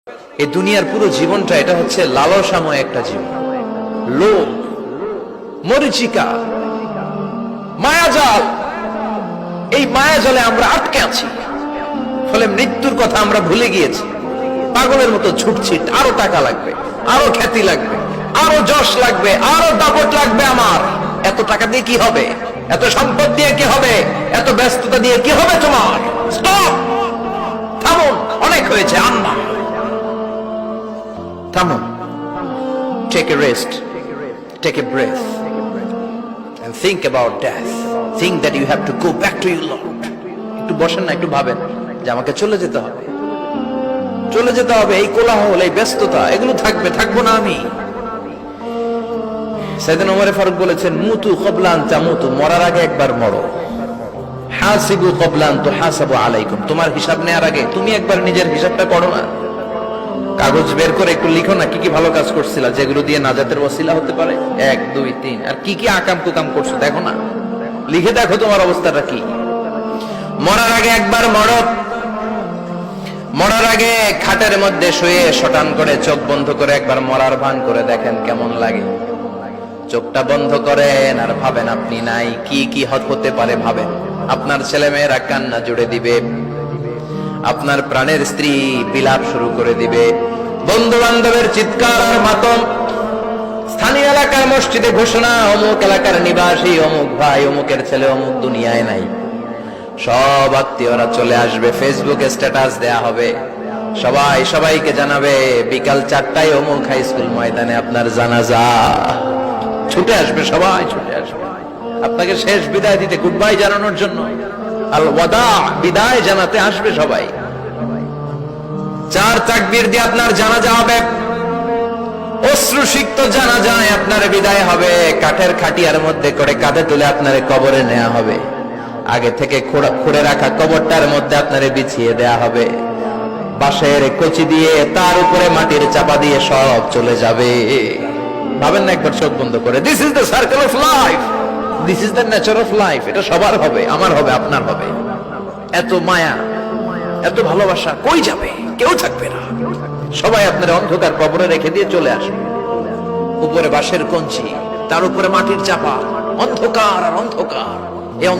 এই দুনিয়ার পুরো জীবনটা এটা হচ্ছে লালসাময় একটা জীবন, লোভ, মরিচিকা, মায়াজাল। এই মায়াজালে আমরা আটকে আছি, ফলে মৃত্যুর কথা আমরা ভুলে গিয়েছি। পাগলের মতো ছুটছি, আরো টাকা লাগবে, আরো খ্যাতি লাগবে, আরো যশ লাগবে, আরো দাপট লাগবে। আমার এত টাকা দিয়ে কি হবে? এত সম্পদ দিয়ে কি হবে? এত ব্যস্ততা দিয়ে কি হবে তোমার? স্টপ, থামুন, অনেক হয়েছে। আন্না, থামুন, take a rest, take a breath and think about death. Think that you have to go back to your Lord. একটু বসেন না, একটু ভাবেন যে আমাকে চলে যেতে হবে, চলে যেতে হবে। এই কোলাহল, এই ব্যস্ততা, এগুলো থাকবে, থাকবো না আমি। সাইয়েদনা ওমর ফারুক বলেছেন, মুতু ক্বাবলা আন তামুতু, মরার আগে একবার মরো। হাসিবু ক্বাবলা আন তুহাসাবু আলাইকুম, তোমার হিসাব নেওয়ার আগে তুমি একবার নিজের হিসাবটা করো না। কাগজ বের করে একটু লিখো না, কি কি ভালো কাজ করছিলা, যেগুলো দিয়ে নাজাতের ওসিলা হতে পারে। 1 2 3, আর কি কি আকাম কুকাম করছো দেখো না, লিখে দেখো তোমার অবস্থাটা কি। মরার আগে একবার মরো। মরার আগে খাটের মধ্যে শুয়ে শটান করে চোখ বন্ধ করে একবার মরার ভান করে দেখেন কেমন লাগে। চোখটা বন্ধ করেন আর ভাবেন আপনি নাই, কি কি হতে পারে ভাবেন। আপনার ছেলে মেয়েরা কান্না জুড়ে দিবে, আপনার প্রাণের স্ত্রী বিলাপ শুরু করে দিবে, বন্ধু বান্ধবের চিৎকার আর মাতম, স্থানীয় এলাকার মসজিদে ঘোষণা, অমুক এলাকার নিবাসী অমুক ভাই অমুকের ছেলে অমুক দুনিয়ায় নাই। সব আত্মীয়রা চলে আসবে, ফেসবুকে স্ট্যাটাস দেয়া হবে, সবাই সবাইকে জানাবে বিকাল 4টায় অমুক হাই স্কুল ময়দানে আপনার জানাজা। ছুটে আসবে, সবাই ছুটে আসবে আপনাকে শেষ বিদায় দিতে, গুড বাই জানানোর জন্য, আল ওয়াদা, বিদায় জানাতে আসবে সবাই। 4 তাকবীর দিয়ে আপনার জানাজা হবে, অশ্রুসিক্ত জানাজায় আপনার বিদায় হবে। কাঠের খাটিয়ার মধ্যে করে কাঁধে তুলে আপনার কবরে নেওয়া হবে। আগে থেকে খুঁড়ে রাখা কবরটার মধ্যে আপনারে বিছিয়ে দেয়া হবে। বাঁশের কচি দিয়ে তার উপরে মাটির চাপা দিয়ে সব চলে যাবে। ভাবেন না একবার চোখ বন্ধ করে, this is the circle of life, this is the nature of life. এটা সবার হবে, আমার হবে, আপনার হবে। এত মায়া, এত ভালোবাসা কই যাবে? কেউ থাকবে না, সবাই আপনার অন্ধকার কবরে রেখে দিয়ে চলে আসবে। উপরে বাঁশের কঞ্চি, তার উপরে মাটির চাপা, অন্ধকার আর অন্ধকার।